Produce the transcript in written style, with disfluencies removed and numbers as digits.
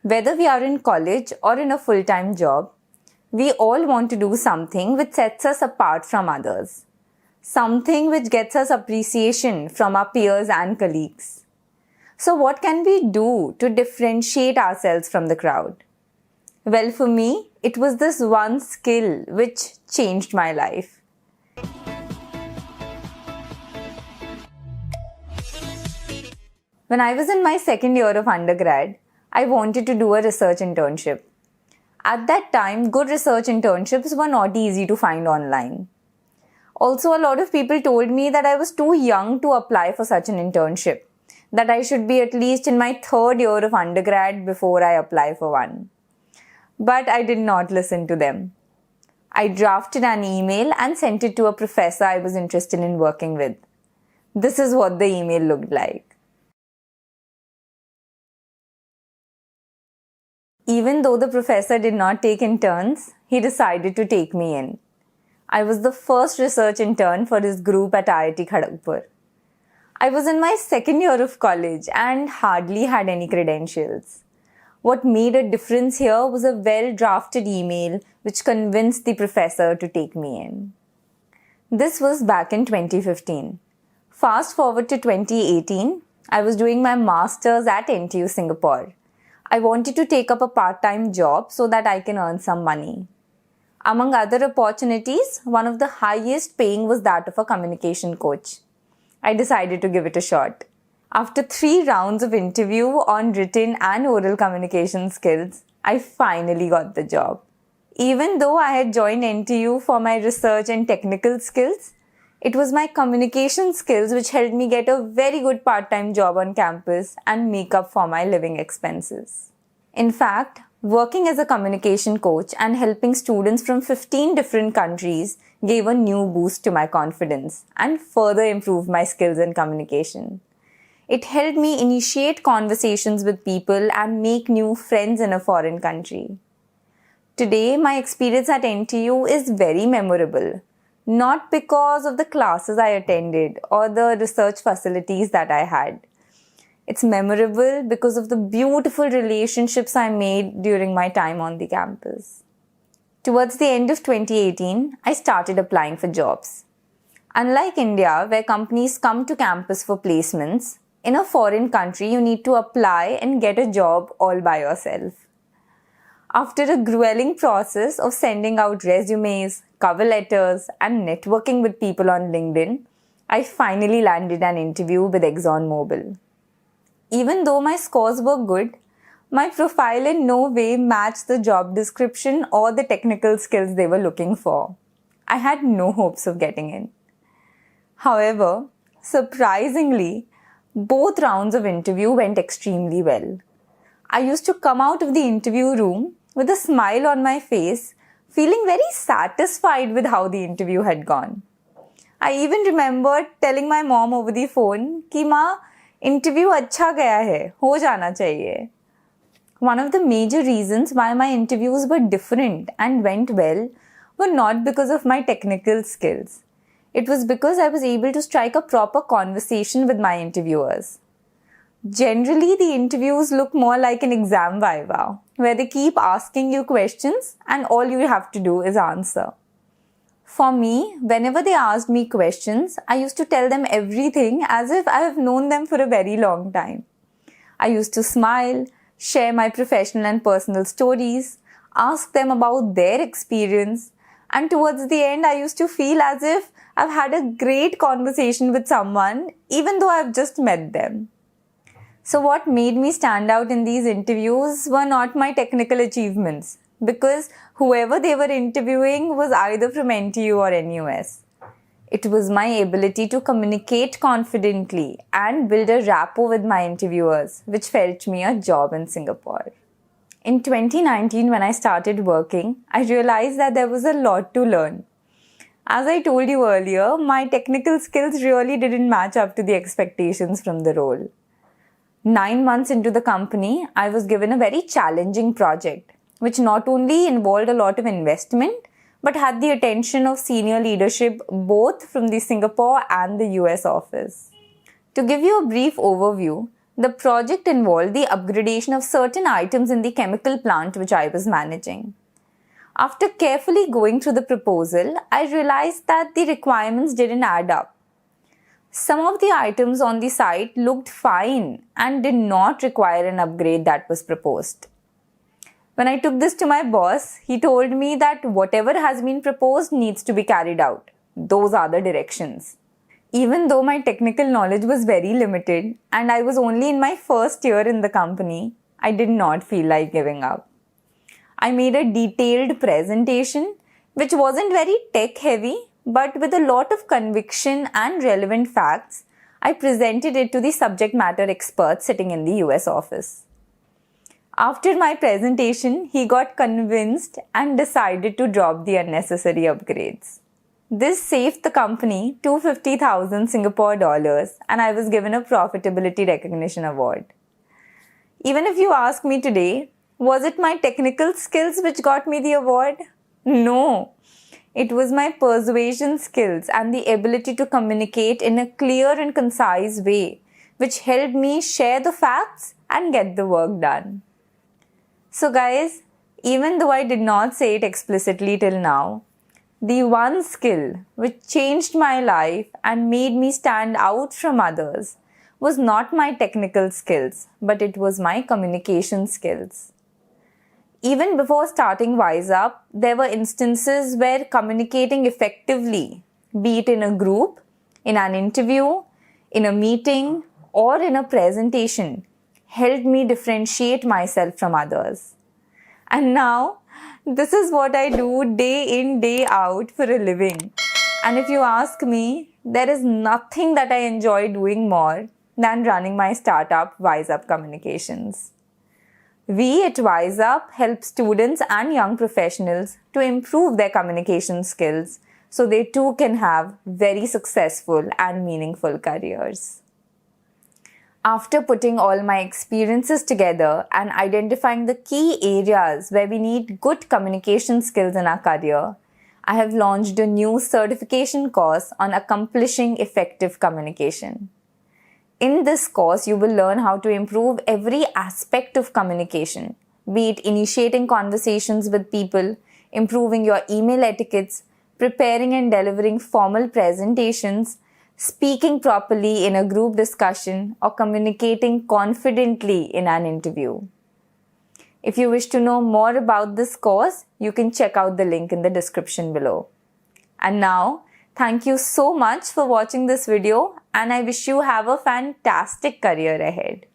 Whether we are in college or in a full-time job, we all want to do something which sets us apart from others. Something which gets us appreciation from our peers and colleagues. So what can we do to differentiate ourselves from the crowd? Well, for me, it was this one skill which changed my life. When I was in my second year of undergrad, I wanted to do a research internship. At that time, good research internships were not easy to find online. Also, a lot of people told me that I was too young to apply for such an internship, that I should be at least in my third year of undergrad before I apply for one. But I did not listen to them. I drafted an email and sent it to a professor I was interested in working with. This is what the email looked like. Even though the professor did not take interns, he decided to take me in. I was the first research intern for his group at IIT Kharagpur. I was in my second year of college and hardly had any credentials. What made a difference here was a well-drafted email which convinced the professor to take me in. This was back in 2015. Fast forward to 2018, I was doing my master's at NTU Singapore. I wanted to take up a part-time job so that I can earn some money. Among other opportunities, one of the highest paying was that of a communication coach. I decided to give it a shot. After 3 rounds of interview on written and oral communication skills, I finally got the job. Even though I had joined NTU for my research and technical skills, it was my communication skills which helped me get a very good part-time job on campus and make up for my living expenses. In fact, working as a communication coach and helping students from 15 different countries gave a new boost to my confidence and further improved my skills in communication. It helped me initiate conversations with people and make new friends in a foreign country. Today, my experience at NTU is very memorable. Not because of the classes I attended or the research facilities that I had. It's memorable because of the beautiful relationships I made during my time on the campus. Towards the end of 2018, I started applying for jobs. Unlike India, where companies come to campus for placements, in a foreign country you need to apply and get a job all by yourself. After a grueling process of sending out resumes, cover letters, and networking with people on LinkedIn, I finally landed an interview with ExxonMobil. Even though my scores were good, my profile in no way matched the job description or the technical skills they were looking for. I had no hopes of getting in. However, surprisingly, both rounds of interview went extremely well. I used to come out of the interview room with a smile on my face, feeling very satisfied with how the interview had gone. I even remembered telling my mom over the phone कि माँ, interview अच्छा गया है, हो जाना चाहिए. One of the major reasons why my interviews were different and went well were not because of my technical skills. It was because I was able to strike a proper conversation with my interviewers. Generally, the interviews look more like an exam viva, where they keep asking you questions and all you have to do is answer. For me, whenever they asked me questions, I used to tell them everything as if I have known them for a very long time. I used to smile, share my professional and personal stories, ask them about their experience, and towards the end, I used to feel as if I've had a great conversation with someone, even though I've just met them. So what made me stand out in these interviews were not my technical achievements, because whoever they were interviewing was either from NTU or NUS. It was my ability to communicate confidently and build a rapport with my interviewers, which fetched me a job in Singapore. In 2019, when I started working, I realized that there was a lot to learn. As I told you earlier, my technical skills really didn't match up to the expectations from the role. 9 months into the company, I was given a very challenging project, which not only involved a lot of investment, but had the attention of senior leadership both from the Singapore and the US office. To give you a brief overview, The project involved the upgradation of certain items in the chemical plant which I was managing. After carefully going through the proposal, I realized that the requirements didn't add up. Some of the items on the site looked fine and did not require an upgrade that was proposed. When I took this to my boss, he told me that whatever has been proposed needs to be carried out. Those are the directions. Even though my technical knowledge was very limited and I was only in my first year in the company, I did not feel like giving up. I made a detailed presentation which wasn't very tech heavy, but with a lot of conviction and relevant facts. I presented it to the subject matter expert sitting in the US office. After my presentation, he got convinced and decided to drop the unnecessary upgrades. This saved the company 250,000 Singapore dollars and I was given a profitability recognition award. Even if you ask me today, was it my technical skills which got me the award? No. It was my persuasion skills and the ability to communicate in a clear and concise way, which helped me share the facts and get the work done. So guys, even though I did not say it explicitly till now, the one skill which changed my life and made me stand out from others was not my technical skills, but it was my communication skills. Even before starting Wise Up, there were instances where communicating effectively, be it in a group, in an interview, in a meeting, or in a presentation, helped me differentiate myself from others. And now, this is what I do day in, day out for a living. And if you ask me, there is nothing that I enjoy doing more than running my startup, Wise Up Communications. We at Wise Up help students and young professionals to improve their communication skills so they too can have very successful and meaningful careers. After putting all my experiences together and identifying the key areas where we need good communication skills in our career, I have launched a new certification course on accomplishing effective communication. In this course, you will learn how to improve every aspect of communication, be it initiating conversations with people, improving your email etiquettes, preparing and delivering formal presentations, speaking properly in a group discussion, or communicating confidently in an interview. If you wish to know more about this course, you can check out the link in the description below. And now, thank you so much for watching this video and I wish you have a fantastic career ahead.